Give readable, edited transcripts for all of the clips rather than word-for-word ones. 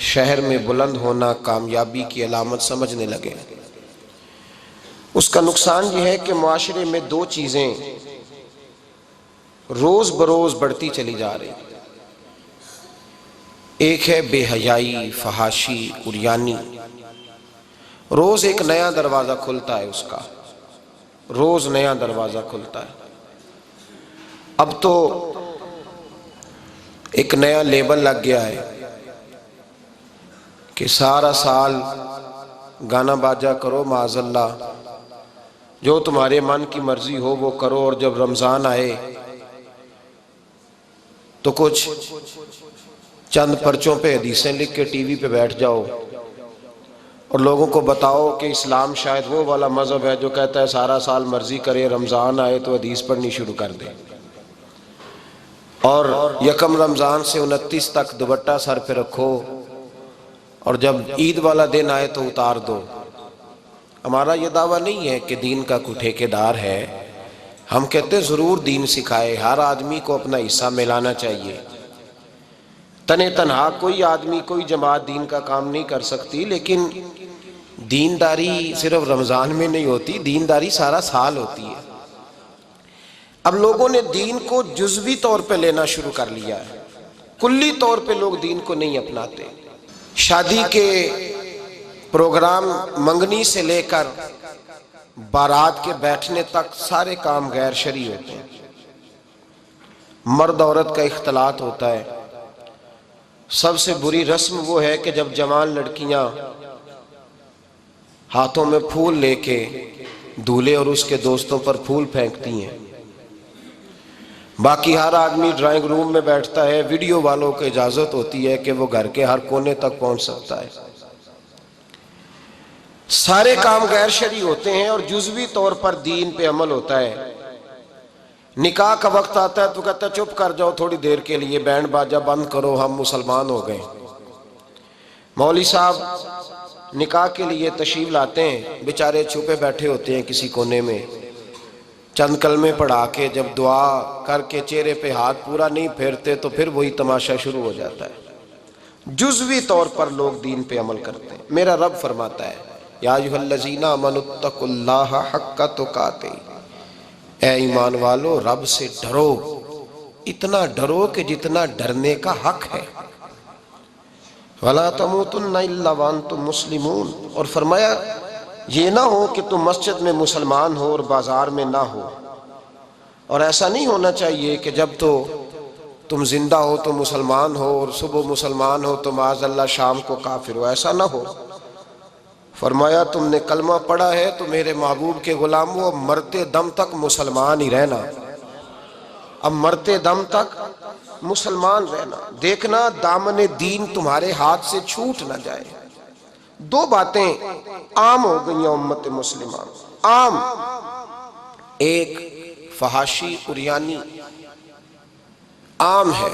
شہر میں بلند ہونا کامیابی کی علامت سمجھنے لگے۔ اس کا نقصان یہ ہے کہ معاشرے میں دو چیزیں روز بروز بڑھتی چلی جا رہی، ایک ہے بے حیائی، فحاشی، عریانی۔ روز ایک نیا دروازہ کھلتا ہے اس کا، روز نیا دروازہ کھلتا ہے۔ اب تو ایک نیا لیبل لگ گیا ہے کہ سارا سال گانا باجا کرو، معاذ اللہ جو تمہارے من کی مرضی ہو وہ کرو، اور جب رمضان آئے تو کچھ چند پرچوں پہ حدیثیں لکھ کے ٹی وی پہ بیٹھ جاؤ اور لوگوں کو بتاؤ کہ اسلام شاید وہ والا مذہب ہے جو کہتا ہے سارا سال مرضی کرے، رمضان آئے تو حدیث پڑھنی شروع کر دے، اور یکم رمضان سے 29 تک دوپٹہ سر پہ رکھو اور جب عید والا دن آئے تو اتار دو۔ ہمارا یہ دعویٰ نہیں ہے کہ دین کا کوئی ٹھیکیدار ہے، ہم کہتے ہیں ضرور دین سکھائے، ہر آدمی کو اپنا حصہ ملانا چاہیے۔ تنے تنہا کوئی آدمی کوئی جماعت دین کا کام نہیں کر سکتی، لیکن دینداری صرف رمضان میں نہیں ہوتی، دینداری سارا سال ہوتی ہے۔ اب لوگوں نے دین کو جزوی طور پہ لینا شروع کر لیا ہے، کلی طور پہ لوگ دین کو نہیں اپناتے۔ شادی کے پروگرام منگنی سے لے کر بارات کے بیٹھنے تک سارے کام غیر شرعی ہوتے ہیں، مرد عورت کا اختلاط ہوتا ہے۔ سب سے بری رسم وہ ہے کہ جب جوان لڑکیاں ہاتھوں میں پھول لے کے دولہے اور اس کے دوستوں پر پھول پھینکتی ہیں، باقی ہر آدمی ڈرائنگ روم میں بیٹھتا ہے، ویڈیو والوں کو اجازت ہوتی ہے کہ وہ گھر کے ہر کونے تک پہنچ سکتا ہے۔ سارے کام غیر شرعی ہوتے ہیں اور جزوی طور پر دین پہ عمل ہوتا ہے۔ نکاح کا وقت آتا ہے تو کہتا ہے چپ کر جاؤ تھوڑی دیر کے لیے، بینڈ باجا بند کرو، ہم مسلمان ہو گئے۔ مولوی صاحب نکاح کے لیے تشریف لاتے ہیں، بیچارے چھپے بیٹھے ہوتے ہیں کسی کونے میں، چند کلمے پڑھا کے جب دعا کر کے چہرے پہ ہاتھ پورا نہیں پھیرتے تو پھر وہی تماشا شروع ہو جاتا ہے۔ جزوی طور پر لوگ دین پہ عمل کرتے ہیں۔ میرا رب فرماتا ہے یا ایھا الذین آمنوا اتقوا اللہ حق تقاتہ، اے ایمان والو رب سے ڈرو، اتنا ڈرو کہ جتنا ڈرنے کا حق ہے۔ ولا تموتن الا وانتم مسلمون، اور فرمایا یہ نہ ہو کہ تم مسجد میں مسلمان ہو اور بازار میں نہ ہو، اور ایسا نہیں ہونا چاہیے کہ جب تو تم زندہ ہو تو مسلمان ہو اور صبح مسلمان ہو تو معاذ اللہ شام کو کافر ہو، ایسا نہ ہو۔ فرمایا تم نے کلمہ پڑھا ہے تو میرے محبوب کے غلام ہو، اب مرتے دم تک مسلمان ہی رہنا، اب مرتے دم تک مسلمان رہنا، دیکھنا دامن دین تمہارے ہاتھ سے چھوٹ نہ جائے۔ دو باتیں عام ہو گئی ہیں امت مسلمان، عام، ایک فحاشی عریانی عام ہے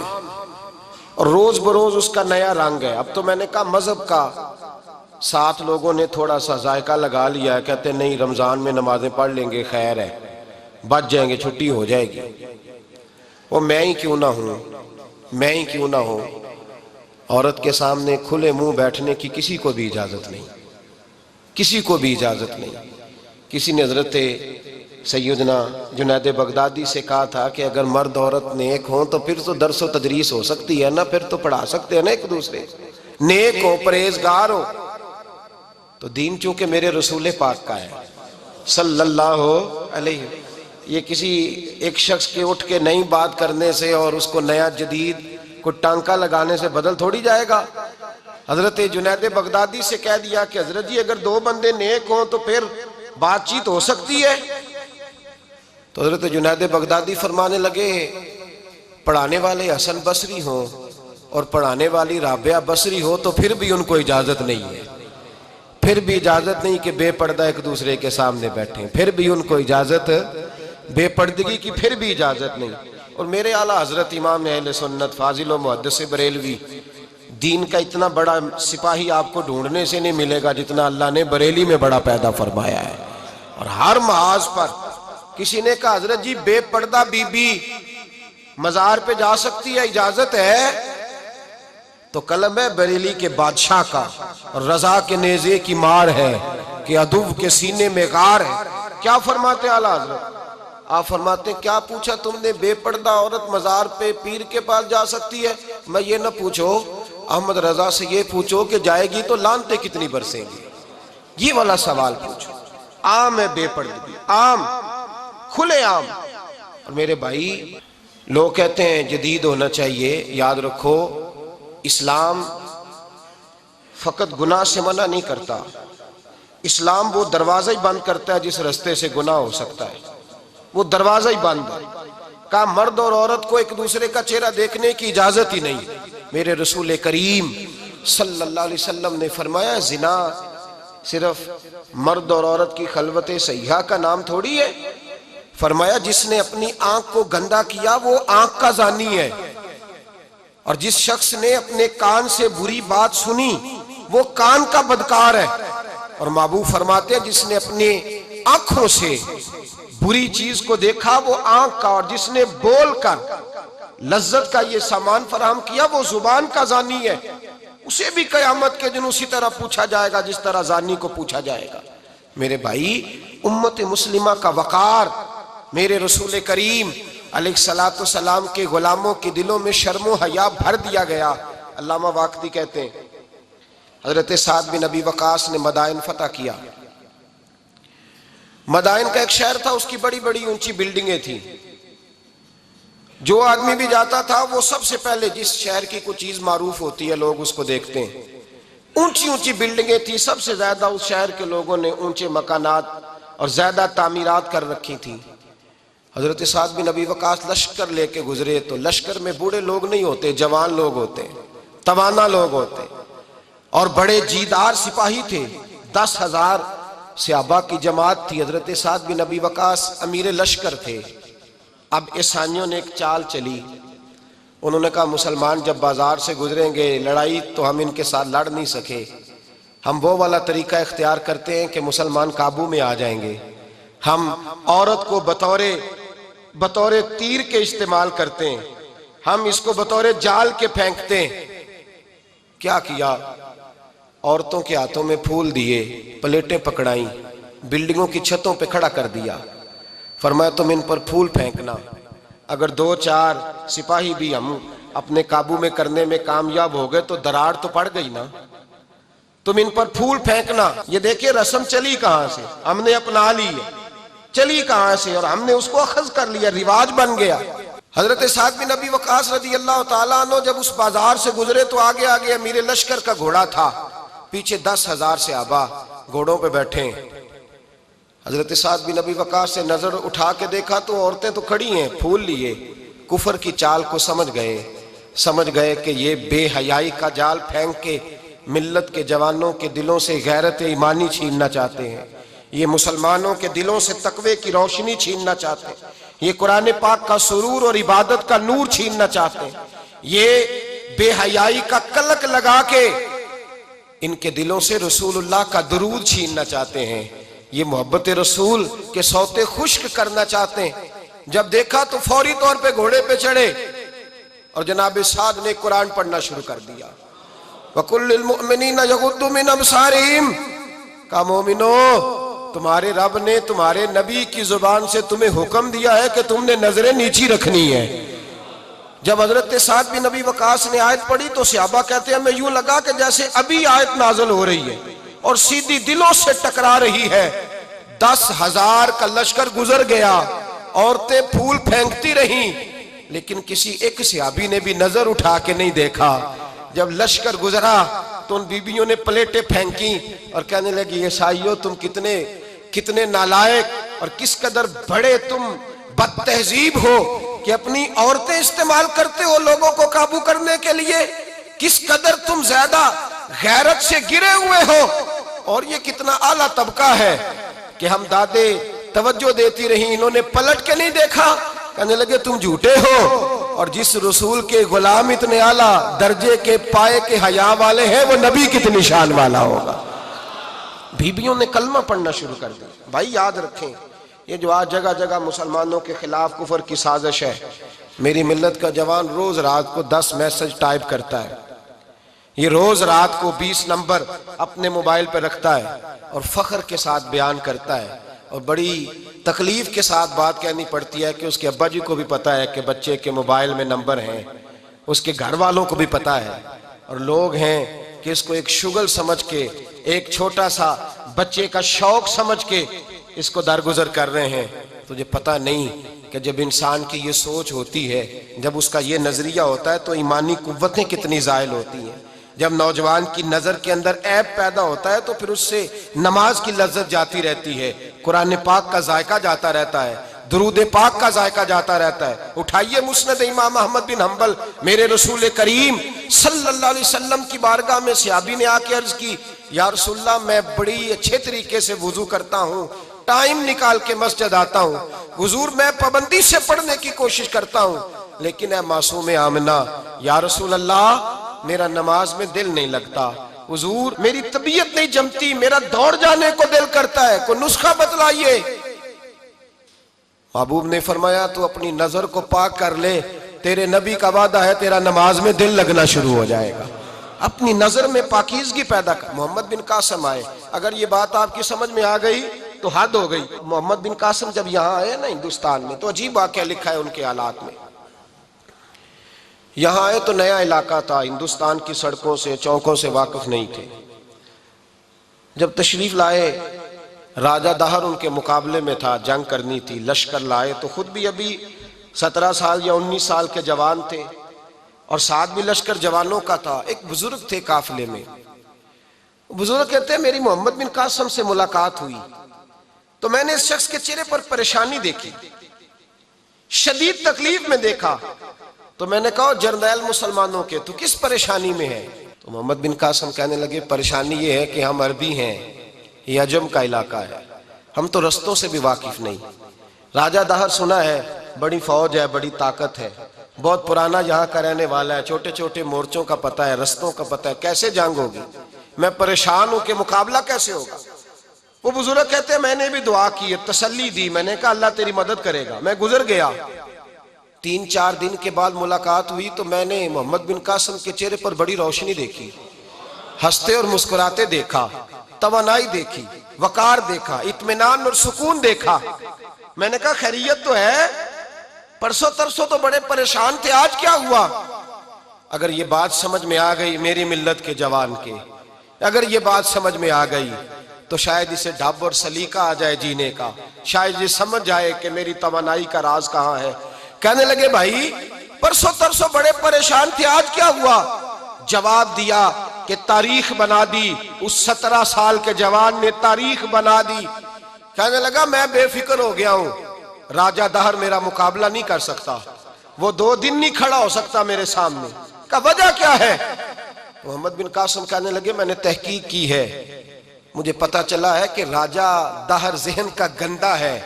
اور روز بروز اس کا نیا رنگ ہے۔ اب تو میں نے کہا مذہب کا ساتھ لوگوں نے تھوڑا سا ذائقہ لگا لیا ہے، کہتے ہیں نہیں رمضان میں نمازیں پڑھ لیں گے، خیر ہے، بچ جائیں گے، چھٹی ہو جائے گی۔ وہ میں ہی کیوں نہ ہوں، میں ہی کیوں نہ ہوں، عورت کے سامنے کھلے منہ بیٹھنے کی کسی کو بھی اجازت نہیں، کسی کو بھی اجازت نہیں۔ کسی نے حضرت سیدنا جنید بغدادی سے کہا تھا کہ اگر مرد عورت نیک ہوں تو پھر تو درس و تدریس ہو سکتی ہے نا، پھر تو پڑھا سکتے ہیں نا ایک دوسرے، نیک ہو پرہیزگار ہو۔ تو دین چونکہ میرے رسول پاک کا ہے صلی اللہ علیہ، یہ کسی ایک شخص کے اٹھ کے نئی بات کرنے سے اور اس کو نیا جدید کو ٹانکا لگانے سے بدل تھوڑی جائے گا۔ حضرت جنید بغدادی سے کہہ دیا کہ حضرت جی اگر دو بندے نیک ہوں تو پھر بات چیت ہو سکتی ہے۔ تو حضرت جنید بغدادی فرمانے لگے پڑھانے والے حسن بصری ہوں اور پڑھانے والی رابعہ بصری ہو تو پھر بھی ان کو اجازت نہیں ہے، پھر بھی اجازت نہیں کہ بے پردہ ایک دوسرے کے سامنے بیٹھیں، پھر بھی ان کو اجازت، بے پردگی کی پھر بھی اجازت نہیں۔ اور میرے اعلیٰ حضرت امام اہل سنت فاضل و محدث بریلوی، دین کا اتنا بڑا سپاہی آپ کو ڈھونڈنے سے نہیں ملے گا جتنا اللہ نے بریلی میں بڑا پیدا فرمایا ہے۔ اور ہر محاذ پر کسی نے کہا حضرت جی بے پردہ بی بی مزار پہ جا سکتی ہے، اجازت ہے؟ تو قلم ہے بریلی کے بادشاہ کا، رضا کے نیزے کی مار ہے کہ عدو کے سینے میں غار ہے۔ کیا فرماتے اعلیٰ حضرت؟ آپ فرماتے ہیں کیا پوچھا تم نے، بے پردہ عورت مزار پہ پیر کے پاس جا سکتی ہے؟ میں یہ نہ پوچھو، احمد رضا سے یہ پوچھو کہ جائے گی تو لانتے کتنی برسیں گی، یہ والا سوال پوچھو۔ عام ہے بے پردگی، عام، کھلے عام۔ اور میرے بھائی لوگ کہتے ہیں جدید ہونا چاہیے، یاد رکھو اسلام فقط گناہ سے منع نہیں کرتا، اسلام وہ دروازہ ہی بند کرتا ہے جس رستے سے گناہ ہو سکتا ہے، وہ دروازہ ہی بند ہے۔ کہا مرد اور عورت کو ایک دوسرے کا چہرہ دیکھنے کی اجازت ہی نہیں۔ میرے رسول کریم صلی اللہ علیہ وسلم نے فرمایا زنا صرف مرد اور عورت کی خلوت صحیحہ کا نام تھوڑی ہے، فرمایا جس نے اپنی آنکھ کو گندا کیا وہ آنکھ کا زانی ہے، اور جس شخص نے اپنے کان سے بری بات سنی وہ کان کا بدکار ہے، اور محبوب فرماتے ہیں جس نے اپنے آنکھوں سے بری چیز کو دیکھا وہ آنکھ کا، اور جس نے بول کر لذت کا یہ سامان فراہم کیا وہ زبان کا زانی ہے، اسے بھی قیامت کے دن اسی طرح پوچھا جائے گا جس طرح زانی کو پوچھا جائے گا۔ میرے بھائی امت مسلمہ کا وقار، میرے رسول کریم علیہ السلام کے غلاموں کے دلوں میں شرم و حیا بھر دیا گیا۔ علامہ واقدی کہتے ہیں حضرت سعد بن ابی وقاص نے مدائن فتح کیا۔ مدائن کا ایک شہر تھا، اس کی بڑی بڑی اونچی بلڈنگیں تھیں، جو آدمی بھی جاتا تھا وہ سب سے پہلے جس شہر کی کوئی چیز معروف ہوتی ہے لوگ اس کو دیکھتے ہیں، اونچی اونچی بلڈنگیں تھیں، سب سے زیادہ اس شہر کے لوگوں نے اونچے مکانات اور زیادہ تعمیرات کر رکھی تھیں۔ حضرت سعد بن ابی وقاص لشکر لے کے گزرے تو لشکر میں بوڑھے لوگ نہیں ہوتے، جوان لوگ ہوتے ہیں، توانا لوگ ہوتے ہیں، اور بڑے جیدار سپاہی تھے، 10,000 صحابہ کی جماعت تھی۔ حضرت سعد بن ابی وقاص امیر لشکر تھے۔ اب عیسائیوں نے ایک چال چلی، انہوں نے کہا مسلمان جب بازار سے گزریں گے لڑائی تو ہم ان کے ساتھ لڑ نہیں سکے، ہم وہ والا طریقہ اختیار کرتے ہیں کہ مسلمان قابو میں آ جائیں گے، ہم عورت کو بطور تیر کے استعمال کرتے ہیں، ہم اس کو بطور جال کے پھینکتے ہیں۔ کیا کیا؟ عورتوں کے ہاتھوں میں پھول دیے، پلیٹیں پکڑائیں، بلڈنگوں کی چھتوں پہ کھڑا کر دیا، فرمایا تم ان پر پھول پھینکنا، اگر 2-4 سپاہی بھی ہم اپنے قابو میں کرنے میں کامیاب ہو گئے تو دراڑ تو پڑ گئی نا، تم ان پر پھول پھینکنا۔ یہ دیکھیں رسم چلی کہاں سے، ہم نے اپنا لی ہے، چلی کہاں سے اور ہم نے اس کو اخذ کر لیا، رواج بن گیا۔ حضرت سعد بن ابی وقاص رضی اللہ تعالیٰ عنہ جب اس بازار سے گزرے تو آگے آگے امیر لشکر کا گھوڑا تھا، پیچھے 10,000 صحابہ گھوڑوں پہ بیٹھے ہیں۔ حضرت سعد بن ابی وقاص سے نظر اٹھا کے دیکھا تو عورتیں تو کھڑی ہیں، پھول لیے، کفر کی چال کو سمجھ گئے کہ یہ بے حیائی کا جال پھینک کے ملت کے جوانوں کے دلوں سے غیرت ایمانی چھیننا چاہتے ہیں، یہ مسلمانوں کے دلوں سے تقوی کی روشنی چھیننا چاہتے ہیں، یہ قرآن پاک کا سرور اور عبادت کا نور چھیننا چاہتے ہیں، یہ بے حیائی کا کلک لگا کے ان کے دلوں سے رسول اللہ کا درود چھیننا چاہتے ہیں، یہ محبت رسول کے سوتے خشک کرنا چاہتے ہیں۔ جب دیکھا تو فوری طور پہ گھوڑے پہ چڑھے اور جناب سعد نے قرآن پڑھنا شروع کر دیا۔ وَقُلْ لِلْمُؤْمِنِينَ يَغُضُّوا مِنْ أَبْصَارِهِمْ، کہا مومنو تمہارے رب نے تمہارے نبی کی زبان سے تمہیں حکم دیا ہے کہ تم نے نظریں نیچی رکھنی ہے۔ جب حضرت سعد بن ابی وقاص نے آیت پڑھی تو صحابہ کہتے ہیں ہمیں یوں لگا کہ جیسے ابھی آیت نازل ہو رہی ہے اور سیدھی دلوں سے ٹکرا رہی ہے۔ 10,000 کا لشکر گزر گیا، عورتیں پھول پھینکتی رہیں، لیکن کسی ایک صحابی نے بھی نظر اٹھا کے نہیں دیکھا۔ جب لشکر گزرا تو ان بیبیوں نے پلیٹیں پھینکی اور کہنے لگی عیسائیوں تم کتنے نالائق اور کس قدر بڑے تم بد تہذیب ہو کہ اپنی عورتیں استعمال کرتے ہو لوگوں کو قابو کرنے کے لیے، کس قدر تم زیادہ غیرت سے گرے ہوئے ہو، اور یہ کتنا اعلیٰ طبقہ ہے کہ ہم دادے توجہ دیتی رہیں، انہوں نے پلٹ کے نہیں دیکھا، کہنے لگے تم جھوٹے ہو، اور جس رسول کے غلام اتنے اعلیٰ درجے کے پائے کے حیا والے ہیں وہ نبی کتنی شان والا ہوگا۔ بیبیوں نے کلمہ پڑھنا شروع کر دیا۔ بھائی یاد رکھیں یہ جو آج جگہ جگہ مسلمانوں کے خلاف کفر کی سازش ہے، میری ملت کا جوان روز رات کو 10 میسج ٹائپ کرتا ہے، یہ روز رات کو 20 نمبر اپنے موبائل پہ رکھتا ہے اور فخر کے ساتھ بیان کرتا ہے، اور بڑی تکلیف کے ساتھ بات کہنی پڑتی ہے کہ اس کے ابا جی کو بھی پتا ہے کہ بچے کے موبائل میں نمبر ہیں، اس کے گھر والوں کو بھی پتا ہے، اور لوگ ہیں کہ اس کو ایک شغل سمجھ کے، ایک چھوٹا سا بچے کا شوق سمجھ کے اس کو درگزر کر رہے ہیں۔ تجھے پتا نہیں کہ جب انسان کی یہ سوچ ہوتی ہے، جب اس کا یہ نظریہ ہوتا ہے تو ایمانی قوتیں کتنی زائل ہوتی ہیں۔ جب نوجوان کی نظر کے اندر عیب پیدا ہوتا ہے تو پھر اس سے نماز کی لذت جاتی رہتی ہے، قرآن پاک کا ذائقہ جاتا رہتا ہے، درود پاک کا ذائقہ جاتا رہتا ہے۔ اٹھائیے مسند امام احمد بن حنبل، میرے رسول کریم صلی اللہ علیہ وسلم کی بارگاہ میں صحابی نے آ کے عرض کی، یا رسول اللہ میں بڑی اچھے طریقے سے وضو کرتا ہوں، ٹائم نکال کے مسجد آتا ہوں، حضور میں پابندی سے پڑھنے کی کوشش کرتا ہوں، لیکن اے معصوم آمنہ، یا رسول اللہ میرا نماز میں دل نہیں لگتا، حضور میری طبیعت نہیں جمتی، میرا دوڑ جانے کو دل کرتا ہے، کوئی نسخہ بتلائیے۔ محبوب نے فرمایا تو اپنی نظر کو پاک کر لے، تیرے نبی کا وعدہ ہے تیرا نماز میں دل لگنا شروع ہو جائے گا۔ اپنی نظر میں پاکیزگی پیدا کر۔ محمد بن قاسم آئے، اگر یہ بات آپ کی سمجھ میں آ گئی تو حد ہو گئی۔ محمد بن قاسم جب یہاں آئے نا ہندوستان میں تو عجیب واقعہ لکھا ہے ان کے حالات میں۔ یہاں آئے تو نیا علاقہ تھا، ہندوستان کی سڑکوں سے چوکوں سے واقف نہیں تھے۔ جب تشریف لائے، راجہ دہر ان کے مقابلے میں تھا، جنگ کرنی تھی، لشکر لائے تو خود بھی ابھی 17 سال یا 19 سال کے جوان تھے، اور ساتھ بھی لشکر جوانوں کا تھا۔ ایک بزرگ تھے قافلے میں، بزرگ کہتے ہیں میری محمد بن قاسم سے ملاقات ہوئی تو میں نے اس شخص کے چہرے پر پریشانی دیکھی، شدید تکلیف میں دیکھا، تو میں نے کہا جرنیل مسلمانوں کے تو کس پریشانی میں ہے؟ تو محمد بن قاسم کہنے لگے پریشانی یہ ہے کہ ہم عربی ہیں، یہ عجم کا علاقہ ہے، ہم تو رستوں سے بھی واقف نہیں۔ راجہ دہر سنا ہے بڑی فوج ہے، بڑی طاقت ہے، بہت پرانا یہاں کا رہنے والا ہے، چھوٹے چھوٹے مورچوں کا پتہ ہے، رستوں کا پتہ ہے، کیسے جنگ ہوگی؟ میں پریشان ہوں کہ مقابلہ کیسے ہوگا؟ وہ بزرگ کہتے ہیں میں نے بھی دعا کی، تسلی دی، میں نے کہا اللہ تیری مدد کرے گا۔ میں گزر گیا، 3-4 دن کے بعد ملاقات ہوئی تو میں نے محمد بن قاسم کے چہرے پر بڑی روشنی دیکھی، ہنستے اور مسکراتے دیکھا، توانائی دیکھی، وقار دیکھا، اطمینان اور سکون دیکھا۔ میں نے کہا خیریت تو ہے، پرسوں ترسوں تو بڑے پریشان تھے، آج کیا ہوا؟ اگر یہ بات سمجھ میں آ گئی میری ملت کے جوان کے، اگر یہ بات سمجھ میں آ گئی تو شاید اسے ڈھب اور سلیقہ آ جائے جینے کا، شاید یہ سمجھ جائے کہ میری توانائی کا راز کہاں ہے۔ کہنے لگے بھائی پرسوں ترسوں بڑے پریشان تھے، آج کیا ہوا؟ جواب دیا کہ تاریخ بنا دی، اس 17 سال کے جوان نے تاریخ بنا دی۔ کہنے لگا میں بے فکر ہو گیا ہوں، راجہ دہر میرا مقابلہ نہیں کر سکتا، وہ 2 دن نہیں کھڑا ہو سکتا میرے سامنے۔ کہا وجہ کیا ہے؟ محمد بن قاسم کہنے لگے میں نے تحقیق کی ہے، مجھے پتا چلا ہے کہ راجہ دہر ذہن کا گندا ہے،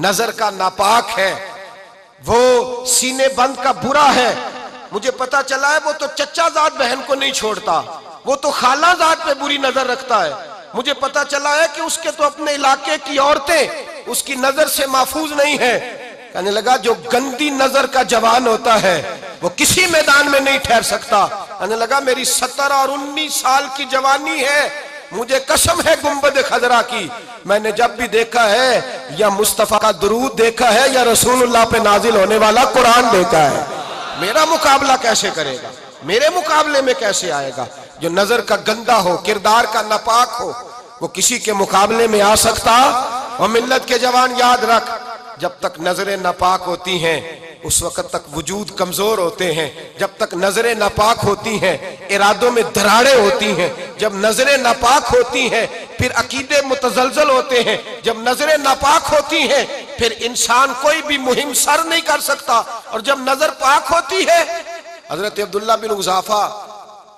نظر کا ناپاک ہے، وہ سینے بند کا برا ہے، مجھے پتا چلا ہے وہ تو چچا زاد بہن کو نہیں چھوڑتا، وہ تو خالہ زاد پہ بری نظر رکھتا ہے، مجھے پتا چلا ہے کہ اس کے تو اپنے علاقے کی عورتیں اس کی نظر سے محفوظ نہیں ہیں۔ کہنے لگا جو گندی نظر کا جوان ہوتا ہے وہ کسی میدان میں نہیں ٹھہر سکتا۔ کہنے لگا میری 17 اور 19 سال کی جوانی ہے، مجھے قسم ہے گنبد خضرا کی، میں نے جب بھی دیکھا ہے یا مصطفیٰ کا درود دیکھا ہے یا رسول اللہ پہ نازل ہونے والا قرآن دیکھا ہے۔ میرا مقابلہ کیسے کرے گا؟ میرے مقابلے میں کیسے آئے گا؟ جو نظر کا گندا ہو، کردار کا ناپاک ہو، وہ کسی کے مقابلے میں آ سکتا؟ اور ملت کے جوان یاد رکھ، جب تک نظریں ناپاک ہوتی ہیں اس وقت تک وجود کمزور ہوتے ہیں، جب تک نظریں ناپاک ہوتی ہیں ارادوں میں دراڑیں ہوتی ہیں، جب نظریں ناپاک ہوتی ہیں پھر عقیدے متزلزل ہوتے ہیں، جب نظریں ناپاک ہوتی ہیں پھر انسان کوئی بھی مہم سر نہیں کر سکتا، اور جب نظر پاک ہوتی ہے۔ حضرت عبداللہ بن حذافہ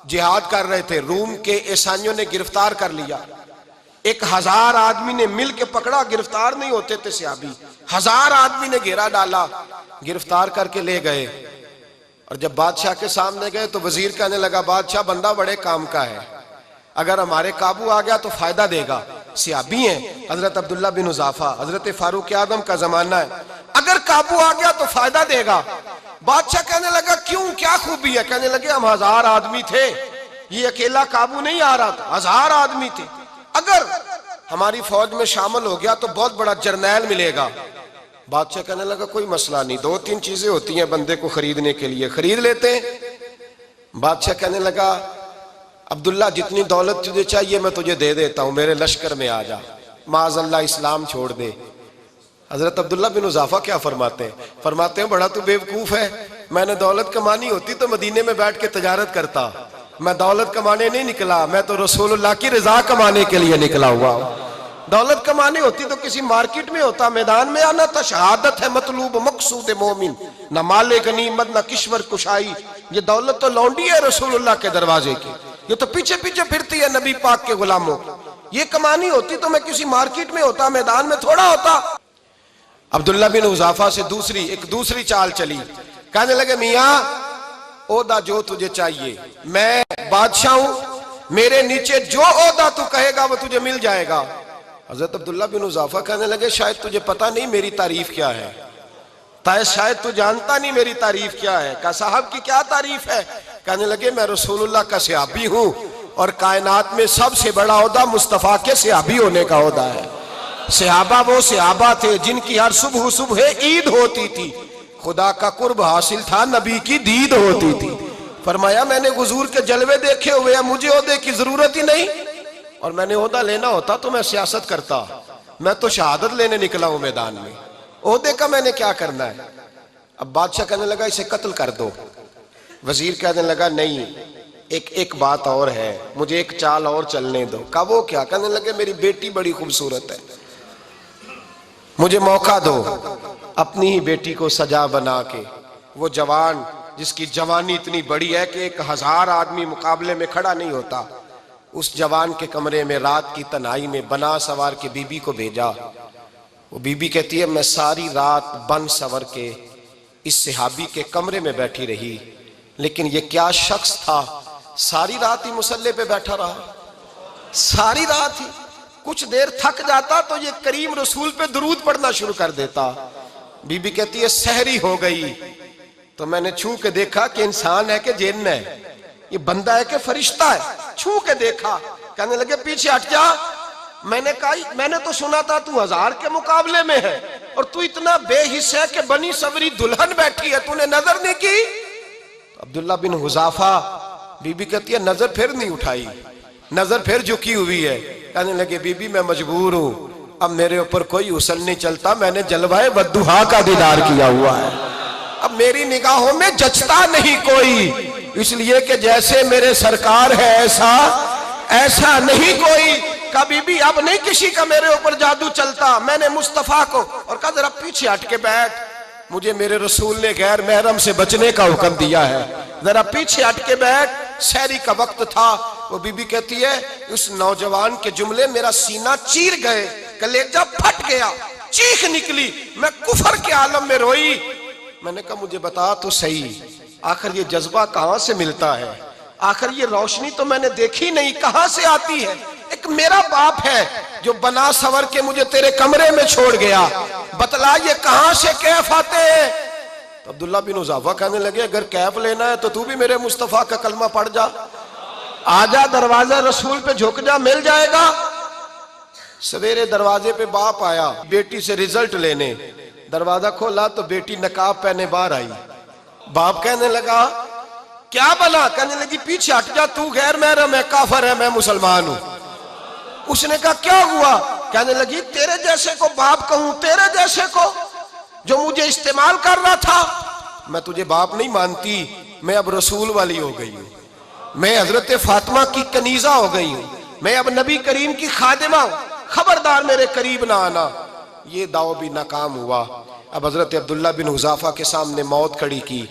جہاد کر رہے تھے، روم کے عیسائیوں نے گرفتار کر لیا، 1000 آدمی نے مل کے پکڑا، گرفتار نہیں ہوتے تھے صحابی، 1000 آدمی نے گھیرا ڈالا، گرفتار کر کے لے گئے، اور جب بادشاہ کے سامنے گئے تو وزیر کہنے لگا بادشاہ بندہ بڑے کام کا ہے، اگر ہمارے قابو آ گیا تو فائدہ دے گا، صحابی ہیں حضرت عبداللہ بن حذافہ، حضرت فاروق اعظم کا زمانہ ہے، اگر قابو آ گیا تو فائدہ دے گا۔ بادشاہ کہنے لگا کیوں، کیا خوبی ہے؟ کہنے لگے ہم 1000 آدمی تھے، یہ اکیلا قابو نہیں آ رہا تھا، 1000 آدمی تھے. اگر ہماری فوج میں شامل ہو گیا تو بہت بڑا جرنیل ملے گا. بادشاہ کہنے لگا کوئی مسئلہ نہیں، 2-3 چیزیں ہوتی ہیں بندے کو خریدنے کے لیے، خرید لیتے ہیں. بادشاہ کہنے لگا عبداللہ جتنی دولت تجھے چاہیے میں تجھے دے دیتا ہوں، میرے لشکر میں آ جا، معاذ اللہ اسلام چھوڑ دے. حضرت عبداللہ بن حذافہ کیا فرماتے ہیں بڑا تو بیوقوف ہے، میں نے دولت کمانی ہوتی تو مدینے میں بیٹھ کے تجارت کرتا. میں دولت کمانے نہیں نکلا، میں تو رسول اللہ کی رضا کمانے کے لیے نکلا ہوا ہوں. دولت کمانی ہوتی تو کسی مارکیٹ میں ہوتا، میدان میں آنا تھا. شہادت ہے مطلوب مقصود مومن، نہ مال غنیمت نہ کشور کشائی. یہ دولت تو لونڈی ہے رسول اللہ کے دروازے کی، یہ تو پیچھے پیچھے پھرتی ہے نبی پاک کے غلاموں. یہ کمانی ہوتی تو میں کسی مارکیٹ میں ہوتا، میدان میں تھوڑا ہوتا. عبداللہ بن حذافہ سے دوسری چال چلی. کہنے لگے میاں عہدہ جو تجھے چاہیے، میں بادشاہ ہوں، میرے نیچے جو عہدہ تو کہے گا وہ تجھے مل جائے گا. حضرت عبداللہ بن حذافہ کہنے لگے شاید تجھے پتہ نہیں میری تعریف کیا ہے، شاید تو جانتا نہیں میری تعریف کیا ہے. کہا صاحب کی کیا تعریف ہے؟ کہنے لگے میں رسول اللہ کا صحابی ہوں، اور کائنات میں سب سے بڑا عہدہ مصطفیٰ کے صحابی ہونے کا عہدہ ہے. صحابہ وہ صحابہ تھے جن کی ہر صبح عید ہوتی تھی، خدا کا قرب حاصل تھا، نبی کی دید ہوتی تھی. فرمایا میں نے حضور کے جلوے دیکھے ہوئے ہیں، مجھے عہدے کی ضرورت ہی نہیں، اور میں نے عہدہ لینا ہوتا تو میں سیاست کرتا، میں تو شہادت لینے نکلا ہوں میدان میں، عہدے کا میں نے کیا کرنا ہے. اب بادشاہ کہنے لگا اسے قتل کر دو. وزیر کہنے لگا نہیں، ایک بات اور ہے، مجھے ایک چال اور چلنے دو. کہا وہ کیا؟ کہنے لگے میری بیٹی بڑی خوبصورت ہے، مجھے موقع دو اپنی ہی بیٹی کو سجا بنا کے. وہ جوان جس کی جوانی اتنی بڑی ہے کہ 1000 آدمی مقابلے میں کھڑا نہیں ہوتا، اس جوان کے کمرے میں رات کی تنہائی میں بنا سوار کے بی بی کو بھیجا. وہ بی بی کہتی ہے میں ساری رات بن سور کے اس صحابی کے کمرے میں بیٹھی رہی، لیکن یہ کیا شخص تھا، ساری رات ہی مصلے پہ بیٹھا رہا، ساری رات ہی. کچھ دیر تھک جاتا تو یہ کریم رسول پہ درود پڑھنا شروع کر دیتا. بی بی کہتی ہے سحری ہو گئی تو میں نے چھو کے دیکھا کہ انسان ہے کہ جن ہے، یہ بندہ ہے کہ فرشتہ ہے. چھو کے دیکھا، کہنے لگے پیچھے ہٹ جا. میں نے کہا میں نے تو سنا تھا تو 1000 کے مقابلے میں ہے، اور تو اتنا بے حس ہے کہ بنی سوری دلہن بیٹھی ہے، تو نے نظر نہیں کی. عبداللہ بن حذافہ، بی بی کہتی ہے نظر پھر نہیں اٹھائی، نظر پھر جھکی ہوئی ہے. کہنے لگے بی بی میں مجبور ہوں، اب میرے اوپر کوئی حسن نہیں چلتا، میں نے جلوہ بدوحا کا دیدار کیا ہوا ہے، اب میری نگاہوں میں جچتا نہیں کوئی، اس لیے کہ جیسے میرے سرکار ہے ایسا نہیں کوئی. کبھی بھی اب نہیں کسی کا میرے اوپر جادو چلتا. میں نے مصطفیٰ کو اور کہا ذرا پیچھے ہٹ کے بیٹھ، مجھے میرے رسول نے غیر محرم سے بچنے کا حکم دیا ہے، ذرا پیچھے ہٹ کے بیٹھ. سحری کا وقت تھا. وہ بی بی کہتی ہے اس نوجوان کے جملے میرا سینہ چیر گئے، کلیجہ پھٹ گیا، چیخ نکلی، میں کفر کے عالم میں روئی. میں نے کہا مجھے بتا تو صحیح، آخر یہ جذبہ کہاں سے ملتا ہے، آخر یہ روشنی تو میں نے دیکھی نہیں، کہاں سے آتی ہے؟ ایک میرا باپ ہے جو بنا سور کے مجھے تیرے کمرے میں چھوڑ گیا، بتلا یہ کہاں سے کیف آتے ہیں؟ تو عبداللہ بن حذافہ کہنے لگے اگر کیف لینا ہے تو بھی میرے مصطفیٰ کا کلمہ پڑھ جا، آجا دروازہ رسول پہ جھک جا، مل جائے گا. سویرے دروازے پہ باپ آیا بیٹی سے رزلٹ لینے، دروازہ کھولا تو بیٹی نقاب پہنے باہر آئی. باپ کہنے لگا کیا بنا؟ کہنے لگی پیچھے ہٹ جا، تو غیر محرم ہے، کافر ہے، میں مسلمان ہوں. اس نے کہا کیا ہوا؟ کہنے لگی تیرے جیسے کو باپ کہوں، تیرے جیسے کو جو مجھے استعمال کر رہا تھا. میں تجھے باپ نہیں مانتی، میں اب رسول والی ہو گئی ہوں، میں حضرت فاطمہ کی کنیزہ ہو گئی ہوں، میں اب نبی کریم کی خادمہ ہوں، خبردار میرے قریب نہ آنا. یہ دعو بھی ناکام ہوا. اب حضرت عبداللہ بن حذافہ کے سامنے موت کھڑی کی،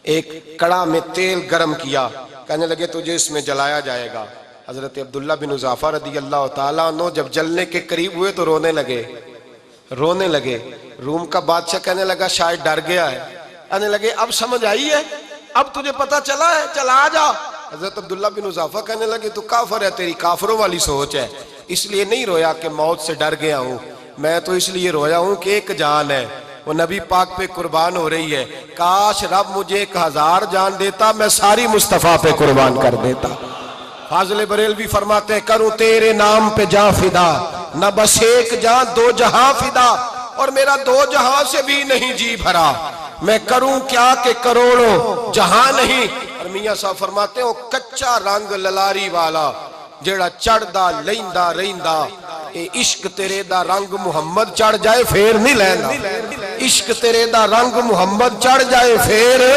ایک کڑا میں تیل گرم کیا، کہنے لگے تجھے اس میں جلایا جائے گا. حضرت عبداللہ بن حذافہ رضی اللہ تعالیٰ عنہ جب جلنے کے قریب ہوئے تو رونے لگے. روم کا بادشاہ کہنے لگا شاید ڈر گیا ہے. کہنے لگے اب سمجھ آئی ہے، اب تجھے پتا چلا ہے، چلا آ جا. حضرت عبداللہ بن حذافہ کہنے لگے تو کافر ہے، تیری کافروں والی سوچ ہے. اس لیے نہیں رویا کہ موت سے ڈر گیا ہوں، میں تو اس لیے رویا ہوں کہ ایک جان ہے، وہ نبی پاک پہ قربان ہو رہی ہے. کاش رب مجھے 1000 جان دیتا، میں ساری مصطفیٰ پہ قربان کر دیتا. فاضل بریلوی فرماتے ہیں کروں تیرے نام پہ جاں فدا، نہ بس ایک جاں دو جہاں فدا، اور میرا دو جہاں سے بھی نہیں جی بھرا، میں کروں کیا کہ کروڑوں جہاں نہیں۔ اور میاں صاحب فرماتے ہیں وہ کچا رنگ للاری والا جیڑا چڑھدا لیندا ریندا، اے عشق تیرے دا رنگ محمد چڑھ جائے پھر نہیں لیندا، عشق تیرے دا رنگ محمد چڑھ جائے پھر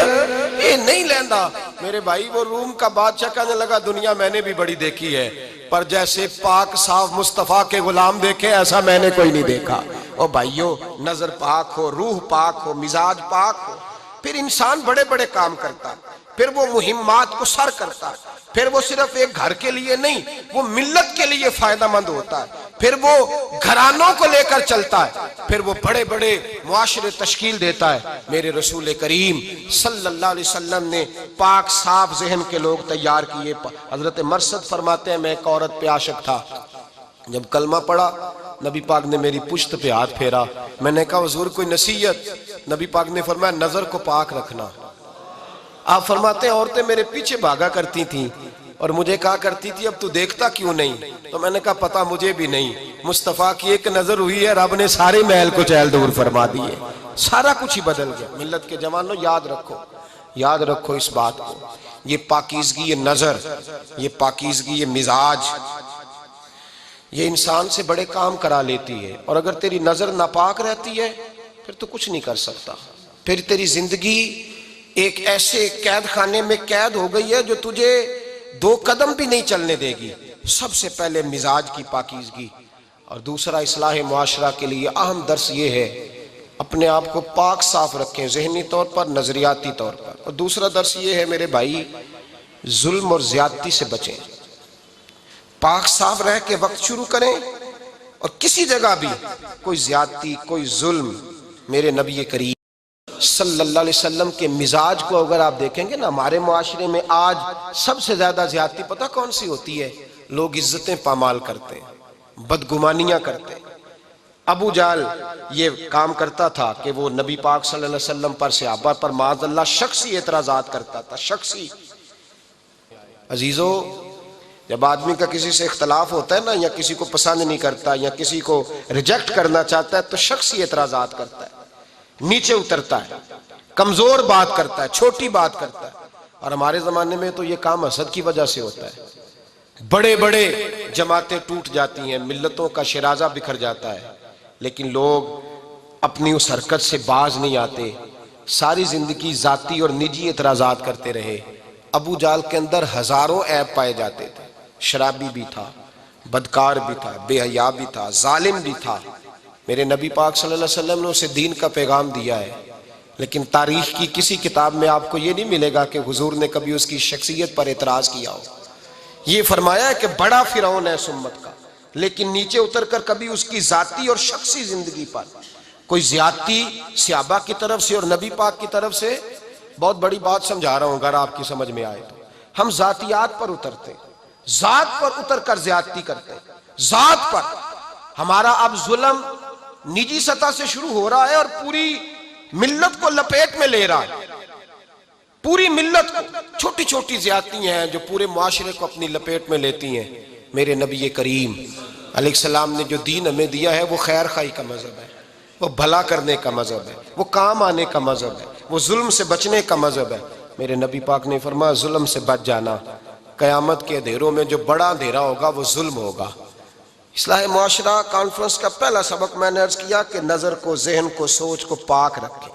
اے نہیں لیندا۔ میرے بھائی وہ روم کا بادشاہ کہنے لگا دنیا میں نے بھی بڑی دیکھی ہے، پر جیسے پاک صاف مصطفیٰ کے غلام دیکھے ایسا میں نے کوئی نہیں دیکھا۔ او بھائیو، نظر پاک ہو، روح پاک ہو، مزاج پاک ہو، پھر انسان بڑے بڑے کام کرتا ہے، پھر وہ مہمات کو سر کرتا ہے، پھر وہ صرف ایک گھر کے لیے نہیں، وہ ملت کے لیے فائدہ مند ہوتا ہے، پھر وہ گھرانوں کو لے کر چلتا ہے، پھر وہ بڑے بڑے معاشرے تشکیل دیتا ہے۔ میرے رسول کریم صلی اللہ علیہ وسلم نے پاک صاف ذہن کے لوگ تیار کیے۔ حضرت مرثد فرماتے ہیں میں ایک عورت پہ عاشق تھا، جب کلمہ پڑھا نبی پاک نے میری پشت پہ ہاتھ پھیرا، میں نے کہا حضور کوئی نصیحت؟ نبی پاک نے فرمایا نظر کو پاک رکھنا۔ آپ فرماتے ہیں عورتیں میرے پیچھے بھاگا کرتی تھیں اور مجھے کہا کرتی تھی اب تو دیکھتا کیوں نہیں؟ تو میں نے کہا پتہ مجھے بھی نہیں، مصطفیٰ کی ایک نظر ہوئی ہے رب نے سارے محل کو چہل دور فرما دیے، سارا کچھ ہی بدل گیا۔ ملت کے جوانوں یاد رکھو اس بات کو، یہ پاکیزگی، یہ نظر، یہ پاکیزگی، یہ مزاج، یہ انسان سے بڑے کام کرا لیتی ہے، اور اگر تیری نظر ناپاک رہتی ہے پھر تو کچھ نہیں کر سکتا، پھر تیری زندگی ایک ایسے قید خانے میں قید ہو گئی ہے جو تجھے 2 قدم بھی نہیں چلنے دے گی۔ سب سے پہلے مزاج کی پاکیزگی، اور دوسرا اصلاح معاشرہ کے لیے اہم درس یہ ہے اپنے آپ کو پاک صاف رکھیں، ذہنی طور پر، نظریاتی طور پر۔ اور دوسرا درس یہ ہے میرے بھائی، ظلم اور زیادتی سے بچیں، پاک صاف رہ کے وقت شروع کریں، اور کسی جگہ بھی کوئی زیادتی، کوئی ظلم، میرے نبی کریم صلی اللہ علیہ وسلم کے مزاج کو اگر آپ دیکھیں گے نا، ہمارے معاشرے میں آج سب سے زیادہ زیادتی پتہ کون سی ہوتی ہے؟ لوگ عزتیں پامال کرتے ہیں، بدگمانیاں کرتے ہیں۔ ابو جہل یہ کام کرتا تھا کہ وہ نبی پاک صلی اللہ علیہ وسلم پر، صحابہ پر معاذ اللہ شخصی اعتراضات کرتا تھا، شخصی۔ عزیزو، جب آدمی کا کسی سے اختلاف ہوتا ہے نا، یا کسی کو پسند نہیں کرتا یا کسی کو ریجیکٹ کرنا چاہتا ہے تو شخصی اعتراضات کرتا ہے، نیچے اترتا ہے، کمزور بات کرتا ہے، چھوٹی بات کرتا ہے۔ اور ہمارے زمانے میں تو یہ کام حسد کی وجہ سے ہوتا ہے، بڑے بڑے جماعتیں ٹوٹ جاتی ہیں، ملتوں کا شرازہ بکھر جاتا ہے، لیکن لوگ اپنی اس حرکت سے باز نہیں آتے، ساری زندگی ذاتی اور نجی اعتراضات کرتے رہے۔ ابو جہل کے اندر ہزاروں عیب پائے جاتے تھے، شرابی بھی تھا، بدکار بھی تھا، بے حیا بھی تھا، ظالم بھی تھا۔ میرے نبی پاک صلی اللہ علیہ وسلم نے اسے دین کا پیغام دیا ہے، لیکن تاریخ کی کسی کتاب میں آپ کو یہ نہیں ملے گا کہ حضور نے کبھی اس کی شخصیت پر اعتراض کیا ہو۔ یہ فرمایا ہے کہ بڑا فرعون ہے اس امت کا، لیکن نیچے اتر کر کبھی اس کی ذاتی اور شخصی زندگی پر کوئی زیادتی صحابہ کی طرف سے اور نبی پاک کی طرف سے۔ بہت بڑی بات سمجھا رہا ہوں، اگر آپ کی سمجھ میں آئے تو ہم ذاتیات پر اترتے، ذات پر اتر کر زیادتی کرتے، ذات پر۔ ہمارا اب ظلم نجی سطح سے شروع ہو رہا ہے اور پوری ملت کو لپیٹ میں لے رہا ہے، پوری ملت کو۔ چھوٹی چھوٹی زیادتی ہیں جو پورے معاشرے کو اپنی لپیٹ میں لیتی ہیں۔ میرے نبی کریم علیہ السلام نے جو دین ہمیں دیا ہے وہ خیر خواہی کا مذہب ہے، وہ بھلا کرنے کا مذہب ہے، وہ کام آنے کا مذہب ہے، وہ ظلم سے بچنے کا مذہب ہے۔ میرے نبی پاک نے فرمایا ظلم سے بچ جانا، قیامت کے اندھیروں میں جو بڑا اندھیرا ہوگا وہ ظلم ہوگا۔ اصلاح معاشرہ کانفرنس کا پہلا سبق میں نے عرض کیا کہ نظر کو، ذہن کو، سوچ کو پاک رکھیں،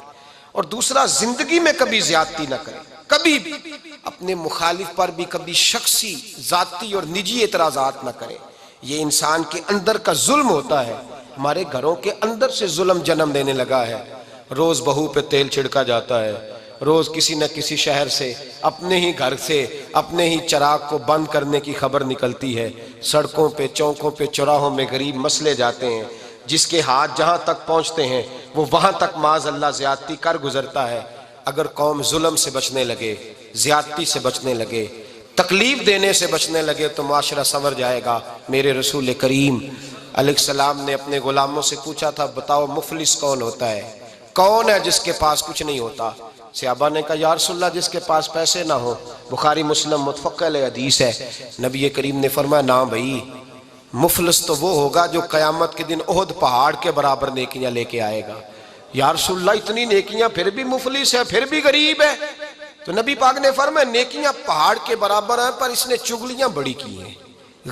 اور دوسرا زندگی میں کبھی زیادتی نہ کریں، کبھی بھی اپنے مخالف پر بھی کبھی شخصی، ذاتی اور نجی اعتراضات نہ کریں۔ یہ انسان کے اندر کا ظلم ہوتا ہے، ہمارے گھروں کے اندر سے ظلم جنم دینے لگا ہے۔ روز بہو پہ تیل چھڑکا جاتا ہے، روز کسی نہ کسی شہر سے، اپنے ہی گھر سے، اپنے ہی چراغ کو بند کرنے کی خبر نکلتی ہے۔ سڑکوں پہ، چوکوں پہ، چوراہوں میں غریب مسلے جاتے ہیں، جس کے ہاتھ جہاں تک پہنچتے ہیں وہ وہاں تک معاذ اللہ زیادتی کر گزرتا ہے۔ اگر قوم ظلم سے بچنے لگے، زیادتی سے بچنے لگے، تکلیف دینے سے بچنے لگے تو معاشرہ سنور جائے گا۔ میرے رسول کریم علیہ السلام نے اپنے غلاموں سے پوچھا تھا بتاؤ مفلس کون ہوتا ہے؟ کون ہے جس کے پاس کچھ نہیں ہوتا؟ صحابہ نے کہا یا رسول اللہ جس کے پاس پیسے نہ ہو۔ بخاری مسلم متفق علیہ حدیث ہے۔ نبی کریم نے فرمایا نا بھائی، مفلس تو وہ ہوگا جو قیامت کے دن احد پہاڑ کے برابر نیکیاں لے کے آئے گا۔ یا رسول اللہ اتنی نیکیاں پھر بھی مفلس ہے، پھر بھی غریب ہے؟ تو نبی پاک نے فرمایا نیکیاں پہاڑ کے برابر ہیں، پر اس نے چگلیاں بڑی کی ہیں،